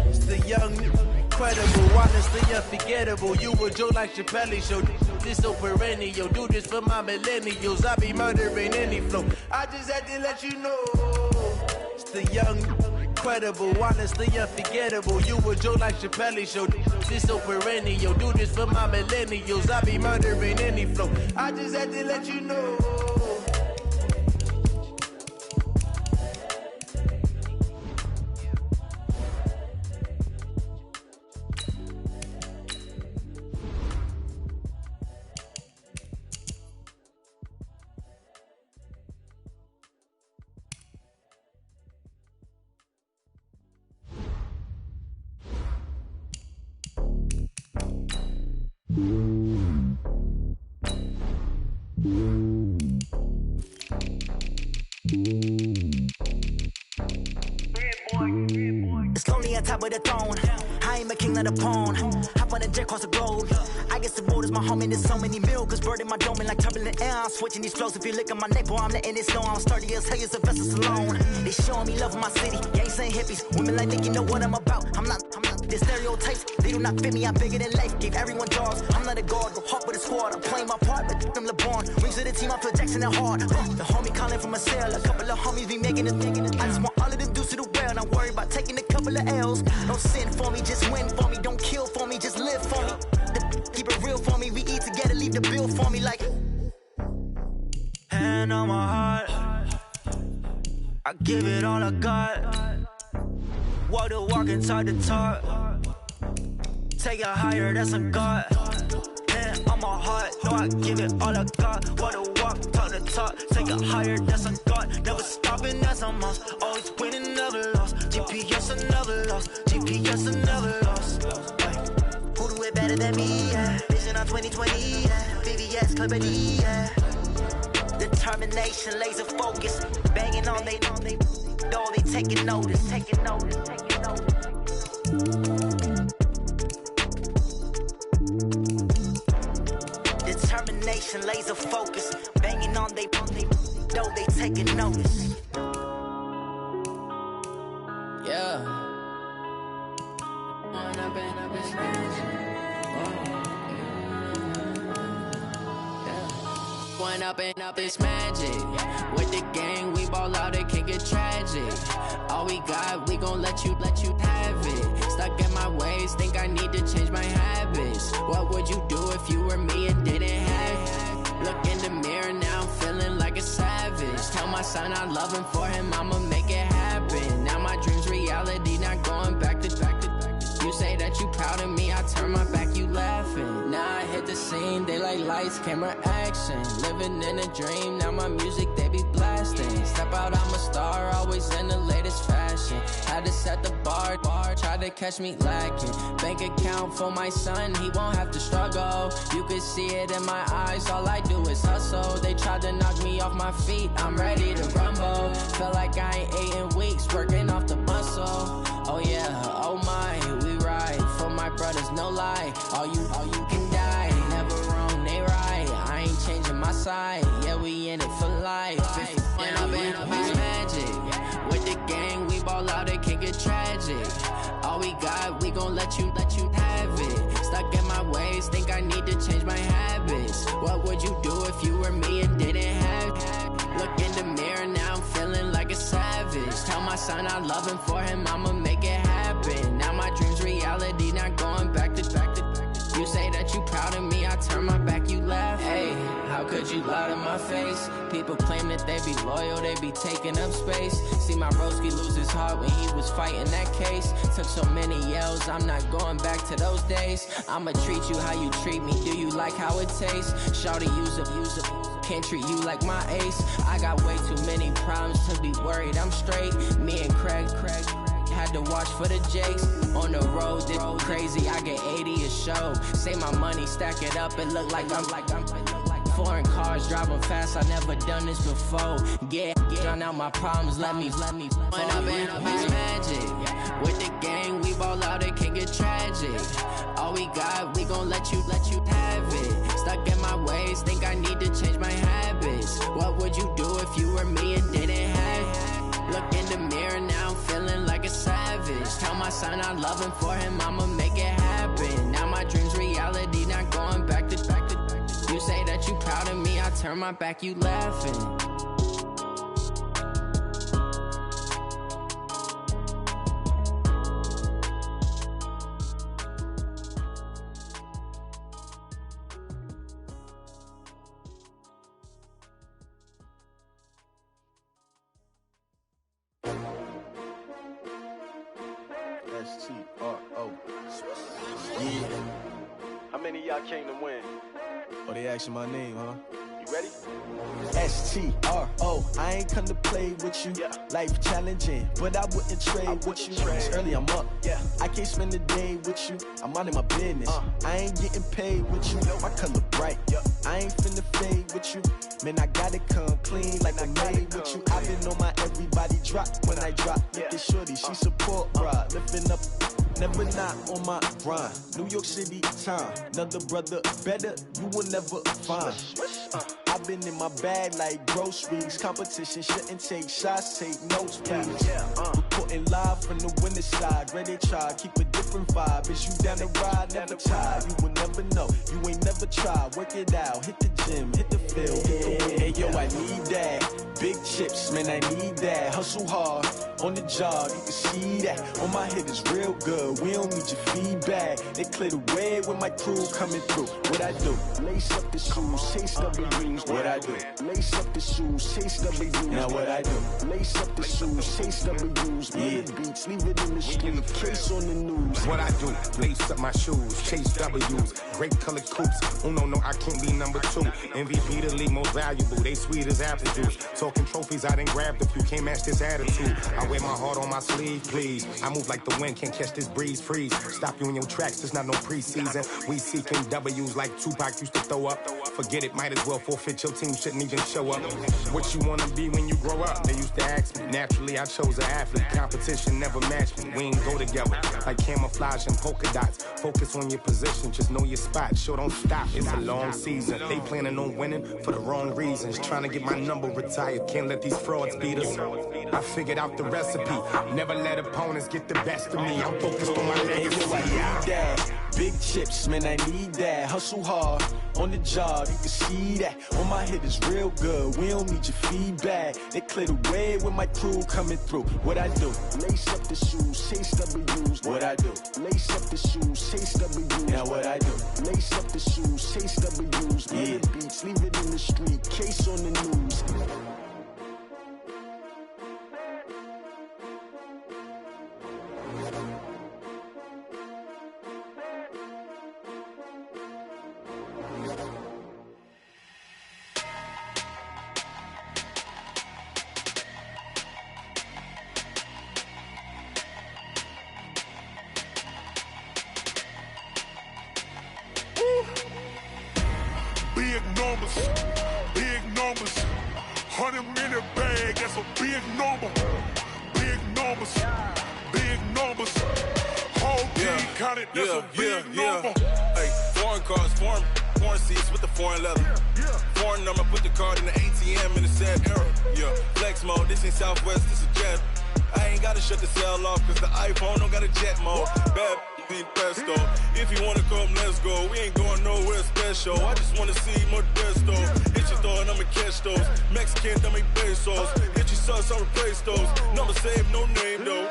It's the young, incredible, honestly unforgettable. You a joke like Chappelle Show. This so perennial. Do this for my millennials. I be murdering any flow. I just had to let you know. It's the young, incredible, honestly unforgettable. You a joke like Chappelle Show. This so perennial. Do this for my millennials. I be murdering any flow. I just had to let you know. It's lonely on top of the throne. I ain't a king of the pawn. Hop on a jet across the globe. I guess the road is my home and there's so many milkers bird in my dome and like turbulent air. I'm switching these flows. If you look at my neck, boy, I'm letting it slow. I'm sturdy as hell as a vessel alone. They showing me love in my city. Gangs and hippies. Women like Nick, you know what I'm about. I'm not. The stereotypes, they do not fit me. I'm bigger than life. Gave everyone jobs. I'm not a guard. Go hard with a squad. I'm playing my part, but I'm LeBron. Wings of the team, I feel Jackson and hard. The homie calling from a cell. A couple of homies be making it. I just want all of them dudes to do well. Not worry about taking a couple of L's. Don't sin for me, just win for me. Don't kill for me, just live for me. Keep it real for me. We eat together, leave the bill for me like. Hand on my heart, I give it all I got. Walk the walk and talk the talk. Take it higher, that's a God. Hand on my heart, no, I give it all I got. Walk the walk, talk the talk. Take it higher, that's a God. Never stopping, that's a must. Always winning, never lost. GPS, I never lost. GPS, I never lost. Who do it better than me? Yeah. Vision on 2020. Yeah. VVS, Clarity. Yeah. Determination, laser focus. Banging on they door, they taking notice. Taking notice. Taking notice. Determination, laser focus. Banging on they door, they taking notice. Yeah. One up and up, it's magic. With the gang, we ball out, it can get tragic. All we got, we gon' let you have it. Stuck in my ways, think I need to change my habits. What would you do if you were me and didn't have it? Look in the mirror, now I'm feeling like a savage. Tell my son I love him, for him I'ma make it happen. Now my dream's reality, not going back to. You say that you proud of me, I turn my back, you laughing. Now I hit the scene, they like lights, camera, action. Living in a dream, now my music, they be blasting. Step out, I'm a star, always in the latest fashion. Had to set the bar, try to catch me lacking. Bank account for my son, he won't have to struggle. You can see it in my eyes, all I do is hustle. They tried to knock me off my feet, I'm ready to rumble. Feel like I ain't ate in weeks, working off the muscle. Oh yeah, oh my, we no lie. All you can die. Never wrong, they right. I ain't changing my side. Yeah, we in it for life. When I've been magic. With the gang, we ball out, it can get tragic. All we got, we gon' let you have it. Stuck in my ways, think I need to change my habits. What would you do if you were me and didn't have it? Look in the mirror, now I'm feeling like a savage. Tell my son I love him, for him I'ma make it happen. Now my dream's reality, not going back to. You say that you proud of me, I turn my back, you laugh. Hey, how could you lie to my face? People claim that they be loyal, they be taking up space. See my broski lose his heart when he was fighting that case. Took so many yells, I'm not going back to those days. I'ma treat you how you treat me, do you like how it tastes? Shawty, use up, can't treat you like my ace. I got way too many problems to be worried, I'm straight. Me and Craig had to watch for the Jakes. On the road, this crazy, I get 80 a show. Say my money, stack it up, it look like I'm foreign cars, driving fast, I never done this before. Drown out my problems, let me. When I've been magic. With the gang, we ball out, it can get tragic. All we got, we gon' let you have it. Stuck in my ways, think I need to change my habits. What would you do if you were me and didn't have it? Look in the mirror, now I'm feeling like a savage. Tell my son I love him, for him I'ma make it happen. Now my dream's reality, not going back to. You say that you proud of me, I turn my back, you laughing. S-T-R-O. Yeah. How many of y'all came to win? Oh, they asking my name, huh? You ready? S-T-R-O. I ain't come to play with you. Yeah. Life challenging, but I wouldn't trade with you. It's early, I'm up. Yeah. I can't spend a day with you. I'm minding my business. I ain't getting paid with you. My color bright. I ain't finna fade with you. Man, I gotta come clean like I made with you. I've been on my everybody drop when I drop. Look at shorty, she support ride. Lifting up, never not on my grind. New York City time, another brother better, you will never find. I've been in my bag like groceries. Competition shouldn't take shots, take notes, please. Reporting live from the winter side. Ready to try, keep a different vibe. Is you down the ride, never tired. You will never know, you ain't never tried. Work it out, hit the gym, hit the field, hit the win. Hey yo, I need that. Big chips, man, I need that. Hustle hard, on the job, you can see that. On my head is real good, we don't need your feedback. They clear the way with my crew coming through. What I do? Lace up the shoes, chase W's. What I do? Lace up the shoes, chase W's. Now what I do? Lace up the shoes, chase W's. Yeah. Beats, leave it in the street, case on the news. What I do? Lace up my shoes, chase W's. Great colored coops. Oh no, I can't be number 2. MVP the league most valuable. They sweet as apple juice. Talking trophies, I done grabbed a few. Can't match this attitude. I wear my heart on my sleeve, please. I move like the wind, can't catch this breeze. Freeze. Stop you in your tracks. There's not no preseason. We seeking W's like Tupac used to throw up. Forget it, might as well forfeit. Your team shouldn't even show up. What you wanna be when you grow up? They used to ask me. Naturally, I chose an athlete. Competition never matched me. We ain't go together like camouflage and polka dots. Focus on your position, just know your spot. Sure, don't stop. It's a long season. They planning on winning for the wrong reasons. Trying to get my number retired. Can't let these frauds beat us. I figured out the recipe. Never let opponents get the best of me. I'm focused on my legacy. I need that. Big chips, man, I need that. Hustle hard, on the job, you can see that. On my head is real good, we don't need your feedback. They clear the way with my crew coming through. What I do? Lace up the shoes, chase W's. What I do? Lace up the shoes, chase W's. Now what I do? Lace up the shoes, chase W's. Yeah. Beats, leave it in the street, case on the news. Big numbers, 100-minute bag, that's a big number. Big numbers, whole team counted, that's a big number. Hey, foreign cars, foreign seats with the foreign leather. Foreign number, put the card in the ATM in the sad era. Yeah, flex mode, this ain't Southwest, this is jet. I ain't gotta shut the cell off, cause the iPhone don't got a jet mode. Bad ain't pesto. If you wanna come, let's go. We ain't going nowhere special. I just wanna see Modesto. Hit your thought, I'ma catch those. Mexican, dame pesos. Hit your sauce, I'll replace those. Number saved, no name though.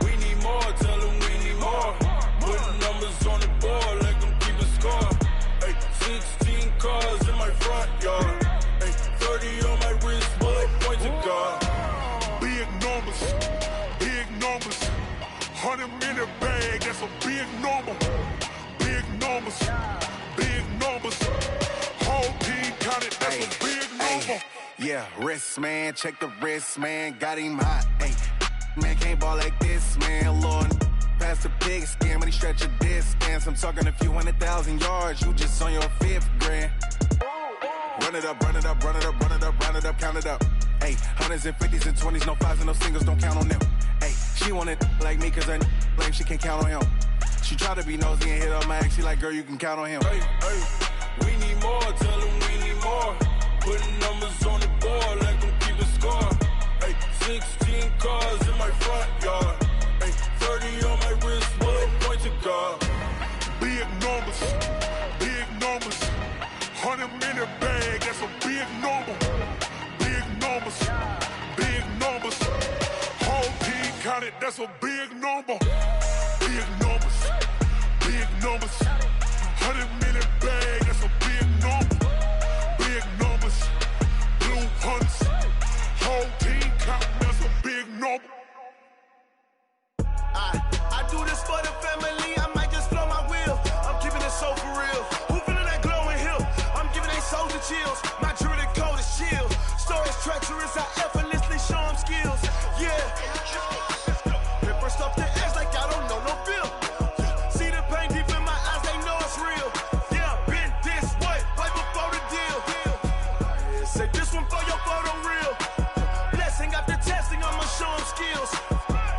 We need more, tell them we need more. Putting numbers on the board, like them keep a score. Hey, 16 cars in my front yard. Hey, 30 on my wrist, bullet point to God. Big numbers, big numbers. 100 in a bag, that's a big number. Big numbers, big numbers. Whole team counted, that's a big number. Yeah, wrist man, check the wrist man, got him hot. Ay, man can't ball like this, man. Lord, pass the pig skin, but he stretch a distance. I'm talking a few 100,000 yards, you just on your 5th grand. Run it up, run it up, run it up, run it up, run it up, count it up. Ay, 100s and 50s and 20s, no 5s and no singles, don't count on them. Ay, she want it like me, cause her lame, she can't count on him. She try to be nosy and hit up my ex, she like, girl, you can count on him. Hey, hey, we need more, tell them we need more. Putting numbers on the board, like them keep a score. Hey, 16 cars in my front yard. Hey, 30 on my wrist, bullet point to God. Big numbers, big numbers. 100 in a bag, that's a big number. Big numbers, big numbers. Whole team counted, that's a big number. Big numbers, big numbers. 100 in a bag, that's a big number. Big numbers, blue hunts. Whole team counting, that's a big number. I do this for the family, I might just blow my wheel. I'm keeping it so for real. Who feeling that glowing hill? I'm giving they soldier chills. My jewelry code is chill. Stories treacherous, I effortlessly show them skills. Yeah. Paper stuff to edge like I don't know no bill. See the pain deep in my eyes, they know it's real. Yeah, been this way, right before the deal. Say this one for your photo reel. Blessing after testing, I'ma show them skills.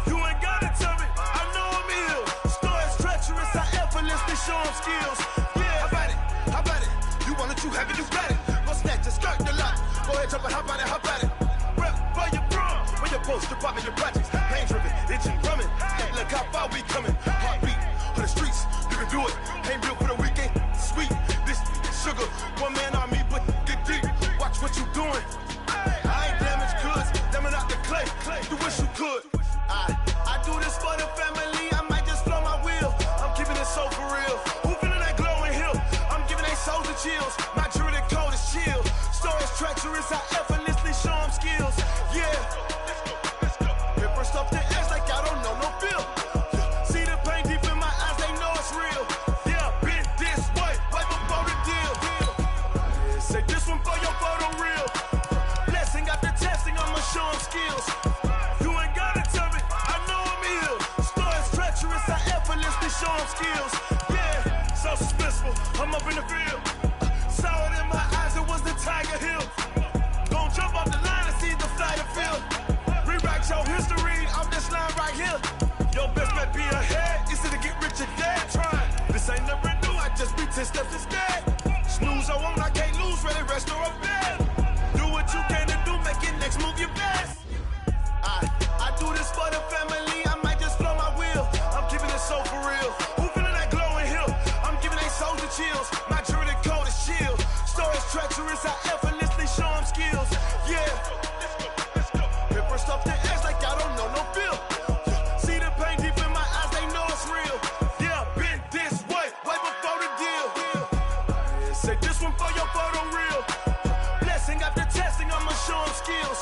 You ain't gotta tell me, I know I'm ill. Stories treacherous, I effortlessly show them skills. Yeah, how about it? How about it? You want it, you have it, you got it. Go snatch it, skirt the lot. Go ahead, jump it, how about it, how about it? Rep for your prom, when your poster popping your projects. Pain driven, itching, drumming. Look how far we coming. Heartbeat for the streets, you can do it. Ain't built for the weekend, sweet. This sugar, one man army, but get deep. Watch what you doing. I ain't damaged goods, damn it out the clay. You wish you could. I do this for the family, I might just blow my wheel. I'm keeping it so for real. Who feeling that glowing hill? I'm giving they soldier chills. My jewelry code is chill. Stories treacherous, I effortlessly show them skills. Yeah. Paper stuff to edge like I don't know no bill. See the pain deep in my eyes, they know it's real. Yeah, been this way, right before the deal. Say this one for your photo reel. Blessing after testing, I'ma show them skills. You ain't gotta tell me, I know I'm ill. Stories treacherous, I effortlessly show them skills. Yeah, so suspenseful, I'm up in the field. Saw it in my eyes, it was the Tiger Hill. Gon' jump off the line and see the flyer field. Rewrite your history off this line right here. Your best bet be ahead, easy to get rich or dead trying. This ain't never new, I just be 10 steps instead. Snooze I won't, I can't lose, ready, rest or a bed. Do what you can to do, make your next move your best. I do this for the family, I might just blow my wheel. I'm keeping it so for real. Who feeling that glowing hill? I'm giving they soldier chills. My jewelry code is chill. Stories treacherous, I effortlessly show them skills. Yeah. Paper stuff to edge like I don't know no bill. See the pain deep in my eyes, they know it's real. Yeah, been this way, right before the deal. Say this one for your photo reel. Blessing after testing, I'ma show them skills.